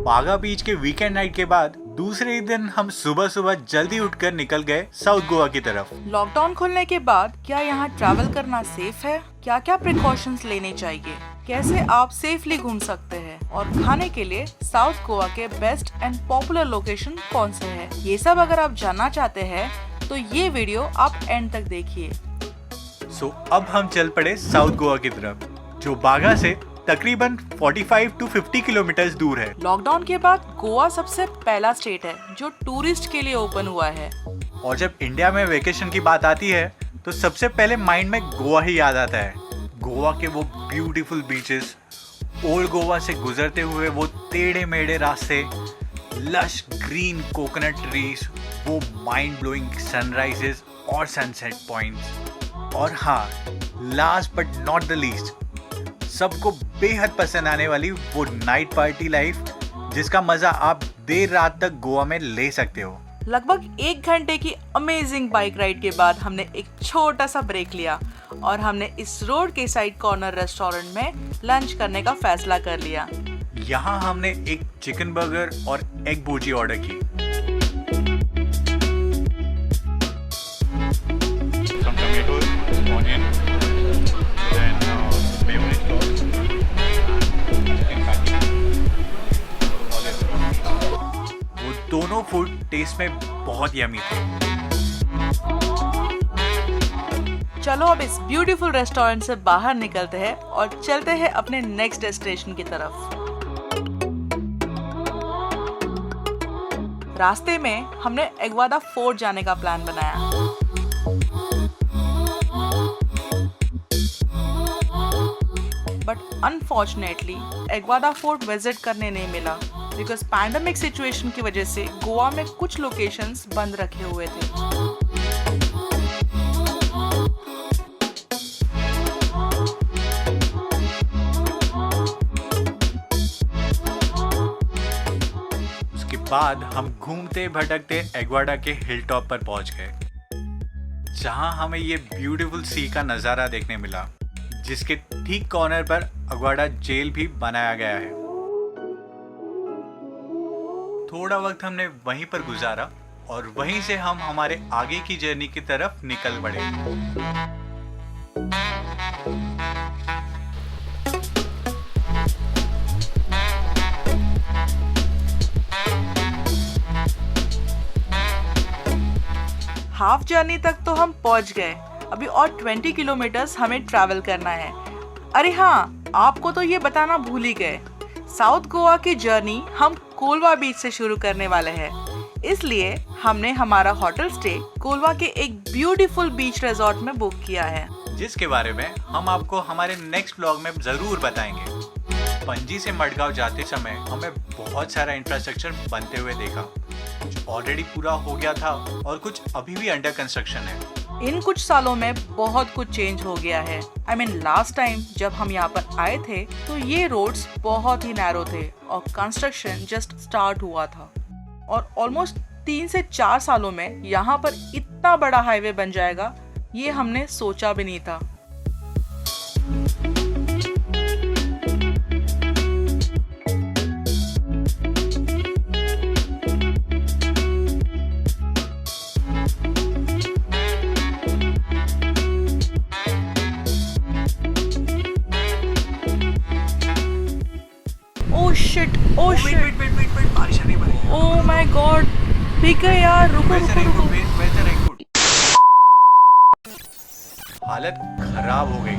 बागा बीच के weekend night के बाद दूसरे ही दिन हम सुबह सुबह जल्दी उठकर निकल गए साउथ गोवा की तरफ। लॉकडाउन खुलने के बाद क्या यहाँ ट्रैवल करना सेफ है? क्या क्या प्रिकॉशंस लेने चाहिए? कैसे आप सेफली घूम सकते हैं? और खाने के लिए साउथ गोवा के बेस्ट एंड पॉपुलर लोकेशन कौन से हैं? ये सब अगर आप जानना चाहते हैं तो ये वीडियो आप एंड तक देखिए। सो अब हम चल पड़े साउथ गोवा की तरफ, जो बागा से तकरीबन 45 to 50 किलोमीटर दूर है। लॉकडाउन के बाद गोवा सबसे पहला स्टेट है जो टूरिस्ट के लिए ओपन हुआ है। और जब इंडिया में वेकेशन की बात आती है तो सबसे पहले माइंड में गोवा ही याद आता है। गोवा के वो ब्यूटीफुल बीचेस, ओल्ड गोवा से गुजरते हुए वो टेढ़े मेढ़े रास्ते, लश ग्रीन कोकोनट ट्रीज, वो माइंड ब्लोइंग सनराइजेस और सनसेट पॉइंट्स, और हाँ, last but not the least, सबको बेहद पसंद आने वाली वो नाइट पार्टी लाइफ, जिसका मजा आप देर रात तक गोवा में ले सकते हो। लगभग 1 घंटे की अमेजिंग बाइक राइड के बाद हमने एक छोटा सा ब्रेक लिया और हमने इस रोड के साइड कॉर्नर रेस्टोरेंट में लंच करने का फैसला कर लिया। यहाँ हमने एक चिकन बर्गर और एग भुर्जी ऑर्डर की। दोनों फूड टेस्ट में बहुत यमी थे। चलो अब इस ब्यूटीफुल रेस्टोरेंट से बाहर निकलते हैं और चलते हैं अपने नेक्स्ट डेस्टिनेशन की तरफ। रास्ते में हमने एग्वादा फोर्ट जाने का प्लान बनाया। बट अनफॉर्चुनेटली एग्वादा फोर्ट विजिट करने नहीं मिला बिकॉज पैंडेमिक सिचुएशन की वजह से गोवा में कुछ लोकेशंस बंद रखे हुए थे। उसके बाद हम घूमते भटकते एग्वाडा के हिल टॉप पर पहुंच गए, जहां हमें ये ब्यूटीफुल सी का नज़ारा देखने मिला, जिसके ठीक कॉर्नर पर एग्वाडा जेल भी बनाया गया है। थोड़ा वक्त हमने वहीं पर गुजारा और वहीं से हम हमारे आगे की जर्नी की तरफ निकल पड़े। हाफ जर्नी तक तो हम पहुंच गए, अभी और 20 किलोमीटर्स हमें ट्रैवल करना है। अरे हाँ, आपको तो ये बताना भूल ही गए, साउथ गोवा की जर्नी हम कोलवा बीच से शुरू करने वाले हैं। इसलिए हमने हमारा होटल स्टे कोलवा के एक ब्यूटीफुल बीच रिजॉर्ट में बुक किया है, जिसके बारे में हम आपको हमारे नेक्स्ट व्लॉग में जरूर बताएंगे। पणजी से मडगांव जाते समय हमें बहुत सारा इंफ्रास्ट्रक्चर बनते हुए देखा, कुछ ऑलरेडी पूरा हो गया था और कुछ अभी भी अंडर कंस्ट्रक्शन है। इन कुछ सालों में बहुत कुछ चेंज हो गया है। I mean, लास्ट टाइम जब हम यहाँ पर आए थे तो ये रोड्स बहुत ही नैरो थे और कंस्ट्रक्शन जस्ट स्टार्ट हुआ था, और ऑलमोस्ट 3 से 4 सालों में यहाँ पर इतना बड़ा हाईवे बन जाएगा ये हमने सोचा भी नहीं था। ओह शिट बारिश आने वाली है। ओह माय गॉड भीग गए यार रुको वैसे रुको रुको रेनकोट हालत खराब हो गई।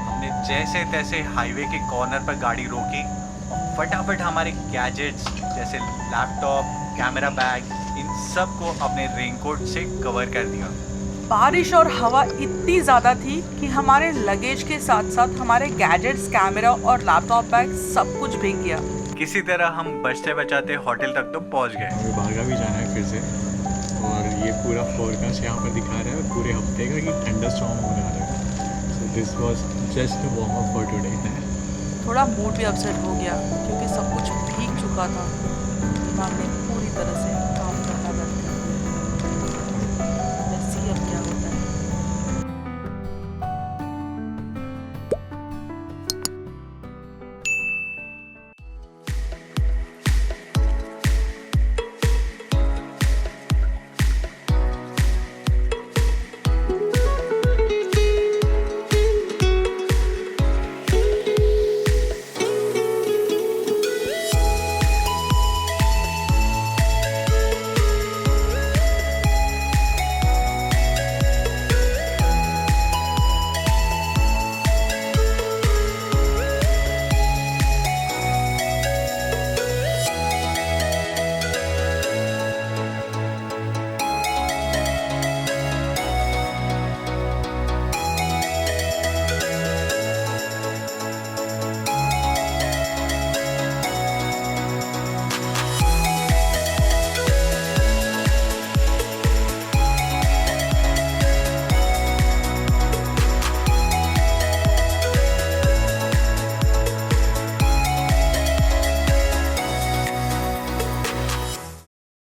हमने जैसे तैसे हाईवे के कॉर्नर पर गाड़ी रोकी और फटाफट हमारे गैजेट्स जैसे लैपटॉप, कैमरा बैग, इन सब को अपने रेनकोट से कवर कर दिया। बारिश और हवा इतनी ज़्यादा थी कि हमारे लगेज के साथ साथ हमारे गैजेट्स, कैमरा और लैपटॉप बैग सब कुछ भीग गया। किसी तरह हम बचते बचाते होटल तक तो पहुंच गए। हमें बागा भी जाना है फिर से, और ये पूरा फोरकास्ट यहाँ पर दिखा रहा है पूरे हफ्ते का कि ठंडा स्टॉर्म होने वाला है। So this was just a warm up for today. थोड़ा मूड भी अपसेट हो गया क्योंकि सब कुछ भीग चुका था। दिमाग ने पूरी तरह से